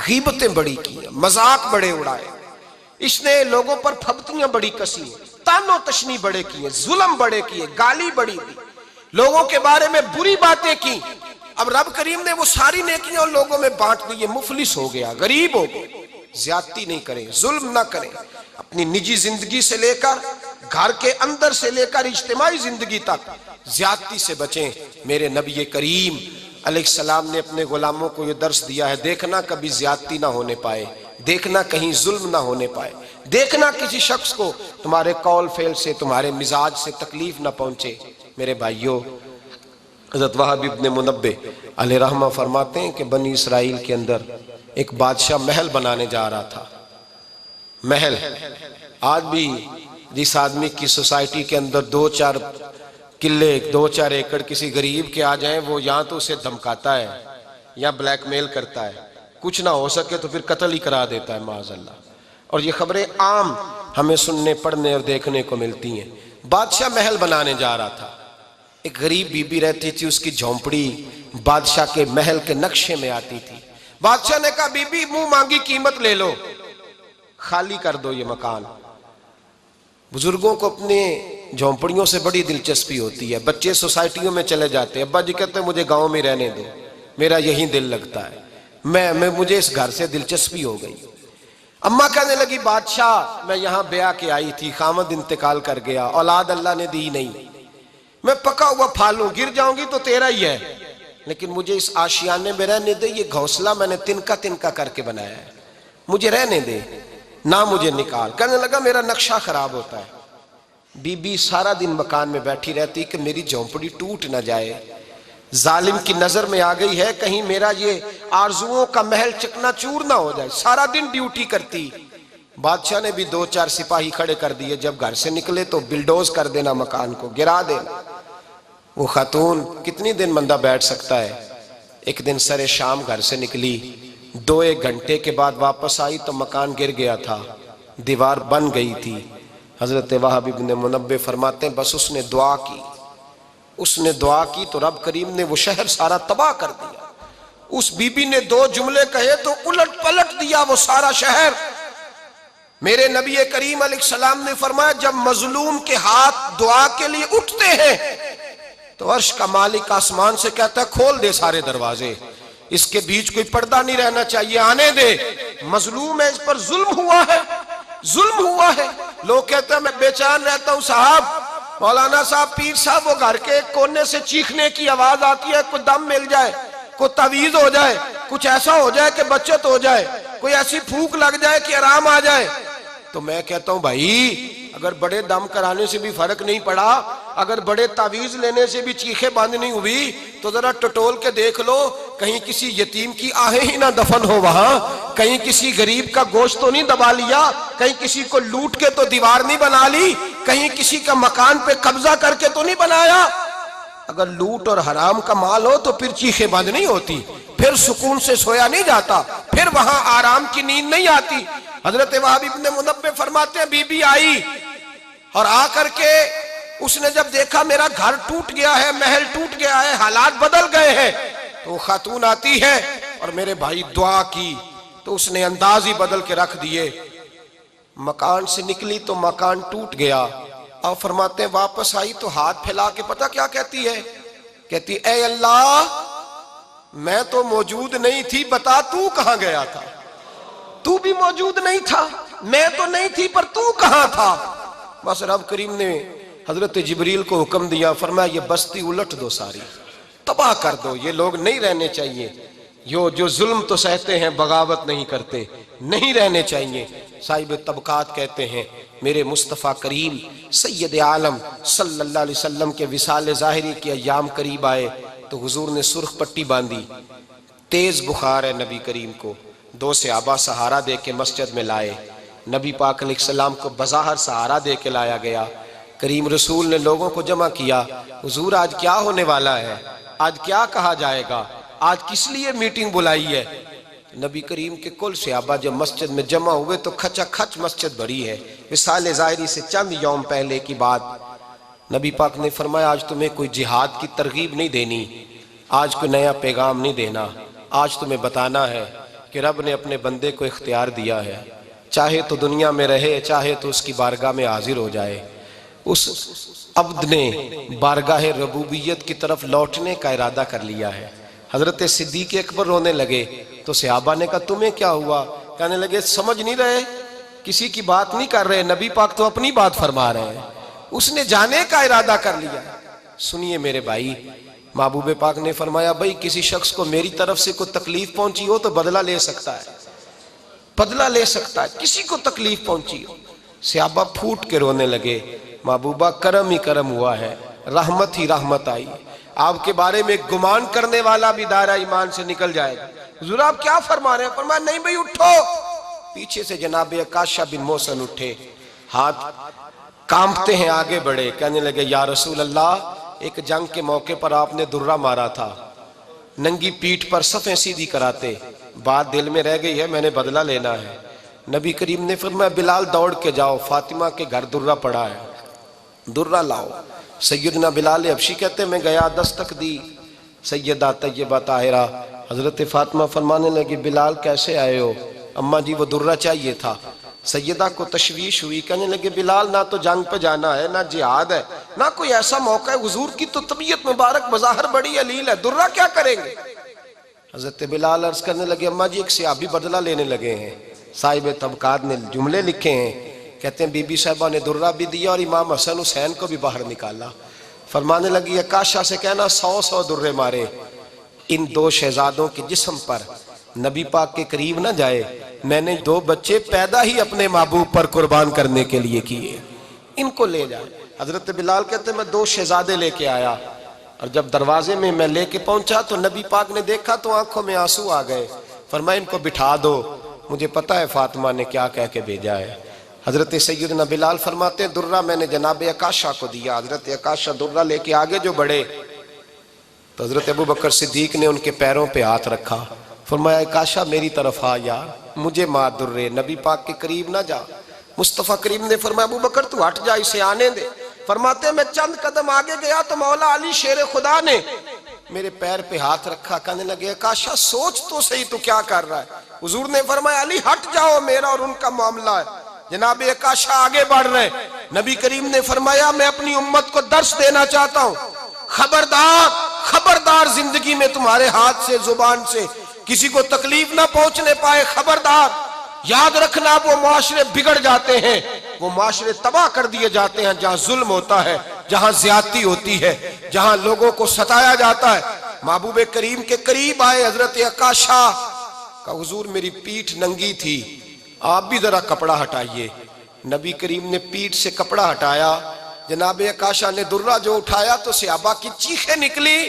غیبتیں بڑی کی ہیں، مذاق بڑے اڑائے، اس نے لوگوں پر پھبتیاں بڑی کسی ہیں، تان و تشنی بڑے کیے، ظلم بڑے کیے، گالی بڑی دی، لوگوں کے بارے میں بری باتیں کی۔ اب رب کریم نے وہ ساری نیکیاں ان لوگوں میں بانٹ دی، مفلس ہو گیا، غریب ہو گیا۔ زیادتی نہیں کریں، ظلم نہ کریں، اپنی نجی زندگی سے لے کر گھر کے اندر سے لے کر اجتماعی زندگی تک زیادتی سے بچیں۔ میرے نبی کریم علیہ السلام نے اپنے غلاموں کو یہ درس دیا ہے، دیکھنا کبھی زیادتی نہ ہونے پائے، دیکھنا کہیں ظلم نہ ہونے پائے، دیکھنا کسی شخص کو تمہارے قول فعل سے، تمہارے مزاج سے تکلیف نہ پہنچے۔ میرے بھائیوں، حضرت وہب ابن منبہ علیہ رحمہ فرماتے ہیں کہ بنی اسرائیل کے اندر ایک بادشاہ محل بنانے جا رہا تھا۔ محل آج بھی جس آدمی کی سوسائٹی کے اندر 2-4 قلعے 2-4 ایکڑ کسی غریب کے آ جائیں، وہ یہاں تو اسے دھمکاتا ہے یا بلیک میل کرتا ہے، کچھ نہ ہو سکے تو پھر قتل ہی کرا دیتا ہے معاذ اللہ۔ اور یہ خبریں عام ہمیں سننے پڑھنے اور دیکھنے کو ملتی ہیں۔ بادشاہ محل بنانے جا رہا تھا، ایک غریب بی بی رہتی تھی، اس کی جھونپڑی بادشاہ کے محل کے نقشے میں آتی تھی۔ بادشاہ نے کہا بی بی منہ مانگی قیمت لے لو، خالی کر دو یہ مکان۔ بزرگوں کو اپنے جھونپڑیوں سے بڑی دلچسپی ہوتی ہے، بچے سوسائٹیوں میں چلے جاتے ہیں، ابا جی کہتے ہیں مجھے گاؤں میں رہنے دو، میرا یہیں دل لگتا ہے، مجھے اس گھر سے دلچسپی ہو گئی۔ اماں کہنے لگی بادشاہ میں یہاں بیاہ کے آئی تھی، خامد انتقال کر گیا، اولاد اللہ نے دی نہیں، میں پکا ہوا پھال ہوں، گر جاؤں گی تو تیرا ہی ہے، لیکن مجھے اس آشیانے میں رہنے دے، یہ گھونسلہ میں نے تنکا تنکا کر کے بنایا ہے، مجھے رہنے دے، نہ مجھے نکال۔ کہنے لگا میرا نقشہ خراب ہوتا ہے۔ بی بی سارا دن مکان میں بیٹھی رہتی کہ میری جھونپڑی ٹوٹ نہ جائے، ظالم کی نظر میں آ گئی ہے کہیں میرا یہ آرزوؤں کا محل چکنا چور نہ ہو جائے، سارا دن ڈیوٹی کرتی۔ بادشاہ نے بھی 2-4 سپاہی کھڑے کر دیے، جب گھر سے نکلے تو بلڈوز کر دینا، مکان کو گرا دینا۔ وہ خاتون کتنی دن بندہ بیٹھ سکتا ہے؟ ایک دن سر شام گھر سے نکلی، 2-1 گھنٹے کے بعد واپس آئی تو مکان گر گیا تھا، دیوار بن گئی تھی۔ حضرت وہب ابن منبہ فرماتے ہیں بس اس نے دعا کی، اس نے دعا کی تو رب کریم نے وہ شہر سارا تباہ کر دیا۔ اس بی بی نے 2 جملے کہے تو الٹ پلٹ دیا وہ سارا شہر۔ میرے نبی کریم علیہ السلام نے فرمایا جب مظلوم کے ہاتھ دعا کے لیے اٹھتے ہیں تو عرش کا مالک آسمان سے کہتا ہے کھول دے سارے دروازے، اس کے بیچ کوئی پردہ نہیں رہنا چاہیے، آنے دے، مظلوم ہے، اس پر ظلم ہوا ہے، ظلم ہوا ہے۔ لوگ کہتے ہیں میں بے چین رہتا ہوں صاحب، مولانا صاحب، پیر صاحب، وہ گھر کے ایک کونے سے چیخنے کی آواز آتی ہے، کوئی دم مل جائے، کوئی تعویذ ہو جائے، کچھ ایسا ہو جائے کہ بچت ہو جائے، کوئی ایسی پھونک لگ جائے کہ آرام آ جائے۔ تو میں کہتا ہوں بھائی اگر بڑے دم کرانے سے بھی فرق نہیں پڑا، اگر بڑے تعویذ لینے سے بھی چیخیں بند نہیں ہوئی، تو ذرا ٹٹول کے دیکھ لو کہیں کسی یتیم کی آہیں ہی نہ دفن ہو وہاں، کہیں کسی غریب کا گوشت تو نہیں دبا لیا، کہیں کسی کو لوٹ کے تو دیوار نہیں بنا لی، کہیں کسی کا مکان پہ قبضہ کر کے تو نہیں بنایا۔ اگر لوٹ اور حرام کا مال ہو تو پھر چیخیں بند نہیں ہوتی، پھر سکون سے سویا نہیں جاتا، پھر وہاں آرام کی نیند نہیں آتی۔ حضرت وہب ابن منبہ فرماتے ہیں بی بی آئی اور آ کر کے اس نے جب دیکھا میرا گھر ٹوٹ گیا ہے، محل ٹوٹ گیا ہے، حالات بدل گئے ہیں، تو خاتون آتی ہے اور میرے بھائی دعا کی تو اس نے انداز ہی بدل کے رکھ دیے۔ مکان سے نکلی تو مکان ٹوٹ گیا، اور فرماتے ہیں واپس آئی تو ہاتھ پھیلا کے پتہ کیا کہتی ہے؟ کہتی اے اللہ میں تو موجود نہیں تھی، بتا تو کہاں گیا تھا؟ تو بھی موجود نہیں تھا، میں تو نہیں تھی، پر تو کہاں تھا؟ بس رب کریم نے حضرت جبریل کو حکم دیا، فرمایا یہ بستی الٹ دو، ساری تباہ کر دو، یہ لوگ نہیں رہنے چاہیے، جو ظلم تو سہتے ہیں بغاوت نہیں کرتے، نہیں رہنے چاہیے۔ صاحب طبقات کہتے ہیں میرے مصطفیٰ کریم سید عالم صلی اللہ علیہ وسلم کے وصال ظاہری کے ایام قریب آئے تو حضور نے سرخ پٹی باندھی، تیز بخار ہے نبی کریم کو، 2 صحابہ سہارا دے کے مسجد میں لائے، نبی پاک علیہ السلام کو بظاہر سہارا دے کے لایا گیا، کریم رسول نے لوگوں کو جمع کیا، حضور آج کیا ہونے والا ہے، آج کیا کہا جائے گا، آج کس لیے میٹنگ بلائی ہے؟ نبی کریم کے کل صحابہ جب مسجد میں جمع ہوئے تو کھچا کھچ مسجد بھری ہے۔ وصال ظاہری سے چند یوم پہلے کی بات، نبی پاک نے فرمایا آج تمہیں کوئی جہاد کی ترغیب نہیں دینی، آج کوئی نیا پیغام نہیں دینا، آج تمہیں بتانا ہے کہ رب نے اپنے بندے کو اختیار دیا ہے، چاہے تو دنیا میں رہے، چاہے تو اس کی بارگاہ میں حاضر ہو جائے۔ اس عبد نے بارگاہ ربوبیت کی طرف لوٹنے کا ارادہ کر لیا ہے۔ حضرت صدیق اکبر رونے لگے تو صحابہ نے کہا تمہیں کیا ہوا؟ کہنے لگے سمجھ نہیں رہے، کسی کی بات نہیں کر رہے، نبی پاک تو اپنی بات فرما رہے ہیں، اس نے جانے کا ارادہ کر لیا۔ سنیے میرے بھائی، محبوب پاک نے فرمایا بھائی کسی شخص کو میری طرف سے کوئی تکلیف پہنچی ہو تو بدلہ لے سکتا ہے، بدلہ لے سکتا ہے، کسی کو تکلیف پہنچی ہو۔ صحابہ پھوٹ کے رونے لگے، محبوبہ کرم ہی کرم ہوا ہے، رحمت ہی رحمت آئی، آپ کے بارے میں گمان کرنے والا بھی دائرہ ایمان سے نکل جائے گا۔ حضور آپ کیا فرما رہے ہیں؟ فرمایا نہیں بھئی اٹھو۔ پیچھے سے جناب عکاشہ بن محصن اٹھے، ہاتھ کانپتے ہیں آگے بڑھے، کہنے لگے یا رسول اللہ ایک جنگ کے موقع پر آپ نے درہ مارا تھا، ننگی پیٹھ پر صفیں سیدھی کراتے، بات دل میں رہ گئی ہے، میں نے بدلہ لینا ہے۔ نبی کریم نے فرمایا بلال دوڑ کے جاؤ، فاطمہ کے گھر درہ پڑا ہے، درہ لاؤ۔ سیدنا بلال حبشی کہتے میں گیا، دستک دی، سیدہ طیبہ طاہرہ حضرت فاطمہ فرمانے لگی بلال کیسے آئے ہو؟ اماں جی وہ درہ چاہیے تھا۔ سیدہ کو تشویش ہوئی، کہنے لگے بلال نہ تو جنگ پہ جانا ہے، نہ جہاد ہے، نہ کوئی ایسا موقع ہے، حضور کی تو طبیعت مبارک بظاہر بڑی علیل ہے، درہ کیا کریں گے؟ حضرت بلال عرض کرنے لگے اماں جی ایک صحابی بدلہ لینے لگے ہیں، صاحب طبقات نے جملے لکھے ہیں، کہتے ہیں بی بی صاحبہ نے درہ بھی دیا اور امام حسن حسین کو بھی باہر نکالا۔ فرمانے لگی عکاشہ سے کہنا 100 درے مارے، ان دو شہزادوں کے جسم پر نبی پاک کے قریب نہ جائے، میں نے 2 بچے پیدا ہی اپنے محبوب پر قربان کرنے کے لیے کیے، ان کو لے جائے۔ حضرت بلال کہتے ہیں میں 2 شہزادے لے کے آیا، اور جب دروازے میں میں لے کے پہنچا تو نبی پاک نے دیکھا تو آنکھوں میں آنسو آ گئے، فرمایا ان کو بٹھا دو، مجھے پتہ ہے فاطمہ نے کیا کہہ کے بھیجا ہے۔ حضرت سیدنا بلال فرماتے ہیں درہ میں نے جناب عکاشہ کو دیا، حضرت عکاشہ درہ لے کے آگے جو بڑھے تو حضرت ابوبکر صدیق نے ان کے پیروں پہ ہاتھ رکھا، فرمایا عکاشہ میری طرف آ یار، مجھے مار درے، نبی پاک کے قریب نہ جا۔ مصطفیٰ کریم نے فرمایا ابوبکر تو ہٹ جا، اسے آنے دے۔ فرماتے ہیں میں چند قدم آگے گیا تو مولا علی شیر خدا نے میرے پیر پہ ہاتھ رکھا، کہنے لگے عکاشہ سوچ تو صحیح تو کیا کر رہا ہے؟ حضور نے فرمایا علی ہٹ جاؤ، میرا اور ان کا معاملہ ہے۔ جناب عکاشہ آگے بڑھ رہے، نبی کریم نے فرمایا میں اپنی امت کو درس دینا چاہتا ہوں، خبردار خبردار زندگی میں تمہارے ہاتھ سے زبان سے کسی کو تکلیف نہ پہنچنے پائے، خبردار یاد رکھنا وہ معاشرے بگڑ جاتے ہیں، وہ معاشرے تباہ کر دیے جاتے ہیں جہاں ظلم ہوتا ہے، جہاں زیادتی ہوتی ہے، جہاں لوگوں کو ستایا جاتا ہے۔ محبوب کریم کے قریب آئے حضرت عکاشہ کا حضور میری پیٹھ ننگی تھی، آپ بھی ذرا کپڑا ہٹائیے۔ نبی کریم نے پیٹھ سے کپڑا ہٹایا، جناب عکاشہ نے درہ جو اٹھایا تو صحابہ کی چیخیں نکلی،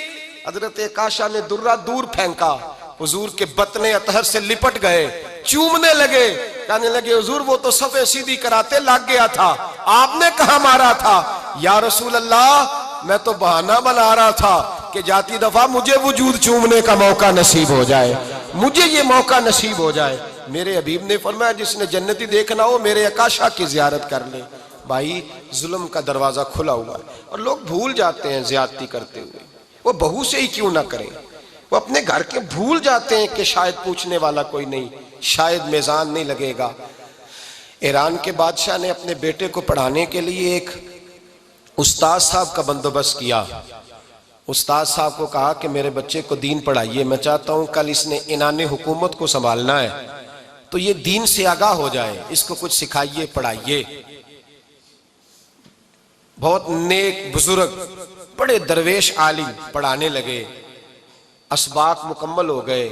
حضرت عکاشہ نے درہ دور پھینکا، حضور کے بطن اطہر سے لپٹ گئے، چومنے لگے، کہنے لگے حضور وہ تو صفیں سیدھی کراتے لگ گیا تھا، آپ نے کہاں مارا تھا؟ یا رسول اللہ میں تو بہانہ بنا رہا تھا کہ جاتی دفعہ مجھے وجود چومنے کا موقع نصیب ہو جائے، مجھے یہ موقع نصیب ہو جائے۔ میرے حبیب نے فرمایا جس نے جنتی دیکھنا ہو میرے عکاشہ کی زیارت کر لے۔ بھائی ظلم کا دروازہ کھلا ہوا ہے اور لوگ بھول جاتے ہیں زیادتی کرتے ہوئے، وہ بہو سے ہی کیوں نہ کریں، وہ اپنے گھر کے بھول جاتے ہیں کہ شاید پوچھنے والا کوئی نہیں، شاید میزان نہیں لگے گا۔ ایران کے بادشاہ نے اپنے بیٹے کو پڑھانے کے لیے ایک استاد صاحب کا بندوبست کیا۔ استاد صاحب کو کہا کہ میرے بچے کو دین پڑھائیے، میں چاہتا ہوں کل اس نے عنان حکومت کو سنبھالنا ہے تو یہ دین سے آگاہ ہو جائے، اس کو کچھ سکھائیے پڑھائیے۔ بہت نیک بزرگ بڑے درویش عالم پڑھانے لگے، اسباق مکمل ہو گئے،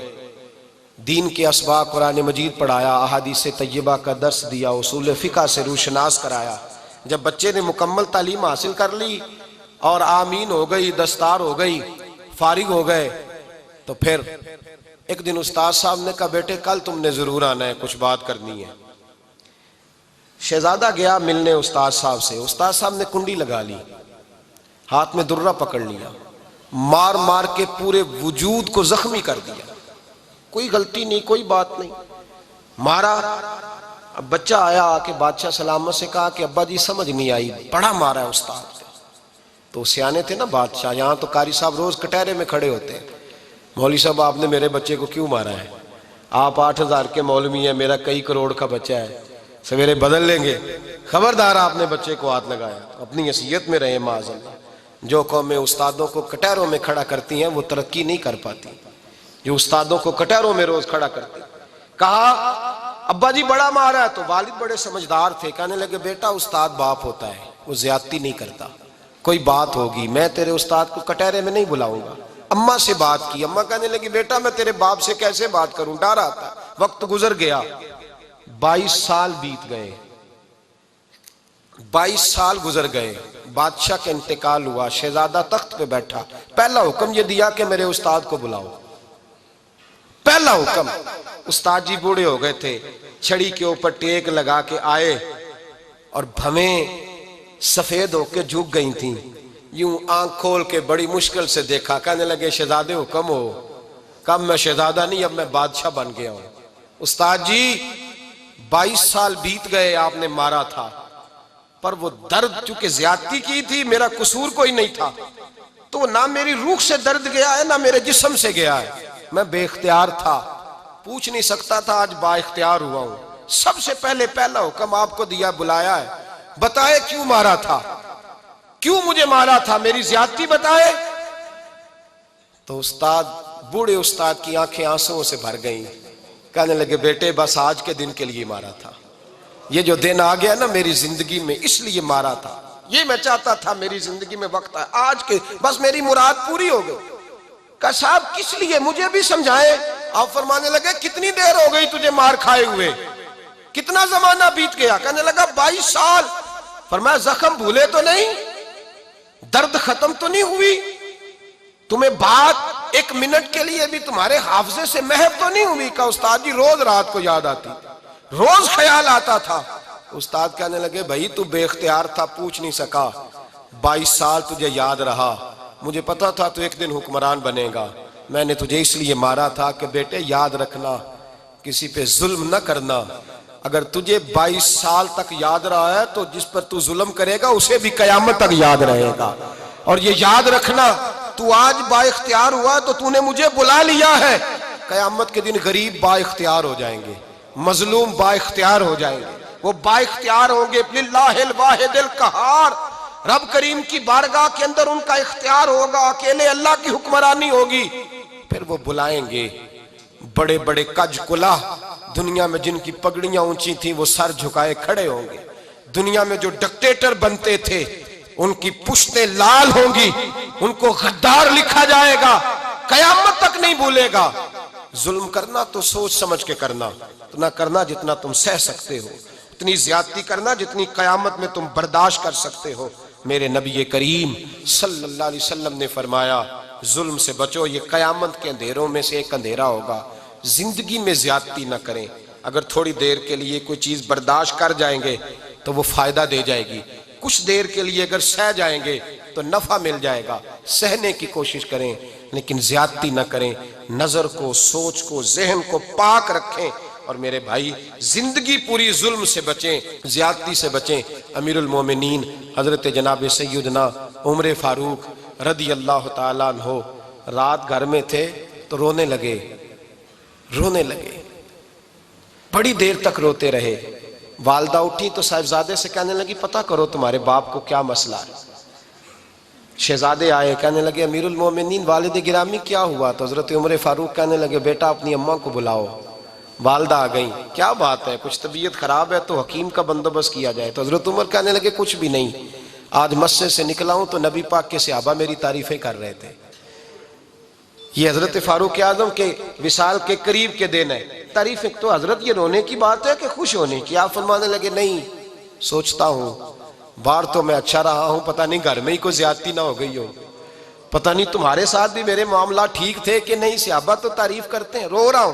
دین کے اسباق قرآن مجید پڑھایا، احادیث طیبہ کا درس دیا، اصول فقہ سے روشناس کرایا۔ جب بچے نے مکمل تعلیم حاصل کر لی اور آمین ہو گئی، دستار ہو گئی، فارغ ہو گئے تو پھر ایک دن استاد صاحب نے کہا بیٹے کل تم نے ضرور آنا ہے، کچھ بات کرنی ہے۔ شہزادہ گیا ملنے استاد صاحب سے، استاد صاحب نے کنڈی لگا لی، ہاتھ میں درہ پکڑ لیا، مار مار کے پورے وجود کو زخمی کر دیا، کوئی غلطی نہیں، کوئی بات نہیں، مارا۔ اب بچہ آیا آ کے بادشاہ سلامت سے کہا کہ ابا جی سمجھ نہیں آئی، بڑا مارا ہے استاد۔ تو سیانے تھے نا بادشاہ، یہاں تو قاری صاحب روز کٹہرے میں کھڑے ہوتے ہیں، مولوی صاحب آپ نے میرے بچے کو کیوں مارا ہے؟ آپ 8,000 کے مولوی ہیں، میرا کئی کروڑ کا بچہ ہے، سویرے بدل لیں گے، خبردار آپ نے بچے کو ہاتھ لگایا، اپنی حیثیت میں رہے معاذ اللہ۔ جو قومیں استادوں کو کٹہروں میں کھڑا کرتی ہیں وہ ترقی نہیں کر پاتی، جو استادوں کو کٹہروں میں روز کھڑا کرتی۔ کہا ابا جی بڑا مارا ہے، تو والد بڑے سمجھدار تھے، کہنے لگے بیٹا استاد باپ ہوتا ہے، وہ زیادتی نہیں کرتا، کوئی بات ہوگی میں تیرے استاد کو کٹہرے میں نہیں بلاؤں گا۔ اماں سے بات کی، اماں کہنے لگی بیٹا میں تیرے باپ سے کیسے بات کروں، ڈر آتا۔ وقت گزر گیا، 22 سال بیت گئے، 22 سال گزر گئے، بادشاہ کا انتقال ہوا، شہزادہ تخت پہ بیٹھا، پہلا حکم یہ دیا کہ میرے استاد کو بلاؤ، پہلا حکم۔ استاد جی بوڑھے ہو گئے تھے، چھڑی کے اوپر ٹیک لگا کے آئے اور بھویں سفید ہو کے جھک گئی تھیں، یوں آنکھ کھول کے بڑی مشکل سے دیکھا، کہنے لگے شہزادے حکم ہو۔ کب میں شہزادہ نہیں، اب میں بادشاہ بن گیا ہوں۔ استاد جی 22 سال بیت گئے، آپ نے مارا تھا، پر وہ درد چونکہ زیادتی کی تھی، میرا قصور کوئی نہیں تھا، تو نہ میری روح سے درد گیا ہے نہ میرے جسم سے گیا ہے، میں بے اختیار تھا، پوچھ نہیں سکتا تھا، آج با اختیار ہوا ہوں۔ سب سے پہلے پہلا حکم آپ کو دیا، بلایا ہے، بتائے کیوں مارا تھا، کیوں مجھے مارا تھا، میری زیادتی بتائے۔ تو استاد، بوڑھے استاد کی آنکھیں آنسوؤں سے بھر گئیں، کہنے لگے بیٹے بس آج کے دن کے لیے مارا تھا، یہ جو دن آ گیا نا میری زندگی میں اس لیے مارا تھا، یہ میں چاہتا تھا میری زندگی میں وقت آئے، آج کے بس میری مراد پوری ہو گئی۔ کہا صاحب کس لیے، مجھے بھی سمجھائیں۔ آپ فرمانے لگے کتنی دیر ہو گئی تجھے مار کھائے ہوئے، کتنا زمانہ بیت گیا؟ کہنے لگا 22 سال۔ فرمایا زخم بھولے تو نہیں، درد ختم تو نہیں ہوئی، تمہیں بات 1 منٹ کے لیے بھی تمہارے حافظے سے محو تو نہیں ہوئی؟ کہا استاد جی روز رات کو یاد آتی، روز خیال آتا تھا۔ استاد کہنے لگے بھائی تو بے اختیار تھا، پوچھ نہیں سکا، 22 سال تجھے یاد رہا، مجھے پتا تھا تو ایک دن حکمران بنے گا، میں نے تجھے اس لیے مارا تھا کہ بیٹے یاد رکھنا، کسی پہ ظلم نہ کرنا، اگر تجھے 22 سال تک یاد رہا ہے تو جس پر تو ظلم کرے گا اسے بھی قیامت تک یاد رہے گا، اور یہ یاد رکھنا تو آج با اختیار ہوا تو تو نے مجھے بلا لیا ہے، قیامت کے دن غریب با اختیار ہو جائیں گے، مظلوم با اختیار ہو جائیں گے، وہ با اختیار ہوں گے، للہ الواحد القہار، رب کریم کی بارگاہ کے اندر ان کا اختیار ہوگا، اکیلے اللہ کی حکمرانی ہوگی، پھر وہ بلائیں گے، بڑے بڑے کج کلاہ دنیا میں جن کی پگڑیاں اونچی تھیں وہ سر جھکائے کھڑے ہوں گے، دنیا میں جو ڈکٹیٹر بنتے تھے ان کی پشتیں لال ہوں گی، ان کو غدار لکھا جائے گا، قیامت تک نہیں بھولے گا۔ ظلم کرنا تو سوچ سمجھ کے کرنا، اتنا کرنا جتنا تم سہ سکتے ہو، اتنی زیادتی کرنا جتنی قیامت میں تم برداشت کر سکتے ہو۔ میرے نبی کریم صلی اللہ علیہ وسلم نے فرمایا ظلم سے بچو، یہ قیامت کے اندھیروں میں سے ایک اندھیرا ہوگا، زندگی میں زیادتی نہ کریں، اگر تھوڑی دیر کے لیے کوئی چیز برداشت کر جائیں گے تو وہ فائدہ دے جائے گی، کچھ دیر کے لیے اگر سہ جائیں گے تو نفع مل جائے گا، سہنے کی کوشش کریں لیکن زیادتی نہ کریں، نظر کو، سوچ کو، ذہن کو پاک رکھیں، اور میرے بھائی زندگی پوری ظلم سے بچیں، زیادتی سے بچیں۔ امیر المومنین حضرت جناب سیدنا عمر فاروق رضی اللہ تعالیٰ عنہ رات گھر میں تھے تو رونے لگے، بڑی دیر تک روتے رہے، والدہ اٹھی تو صاحبزادے سے کہنے لگی پتہ کرو تمہارے باپ کو کیا مسئلہ ہے۔ شہزادے آئے، کہنے لگے امیر المومنین والد گرامی کیا ہوا؟ تو حضرت عمر فاروق کہنے لگے بیٹا اپنی اماں کو بلاؤ۔ والدہ آ گئیں، کیا بات ہے؟ کچھ طبیعت خراب ہے تو حکیم کا بندوبست کیا جائے۔ تو حضرت عمر کہنے لگے کچھ بھی نہیں، آج مسجد سے نکلا ہوں تو نبی پاک کے صحابہ میری تعریفیں کر رہے تھے۔ یہ حضرت فاروق اعظم کے وصال کے قریب کے دن ہے، تعریفیں تو حضرت یہ رونے کی بات ہے کہ خوش ہونے کی؟ آپ فرمانے لگے نہیں، سوچتا ہوں باہر تو میں اچھا رہا ہوں، پتہ نہیں گھر میں ہی کوئی زیادتی نہ ہو گئی ہو، پتہ نہیں تمہارے ساتھ بھی میرے معاملات ٹھیک تھے کہ نہیں، صحابہ تو تعریف کرتے ہیں، رو رہا ہوں۔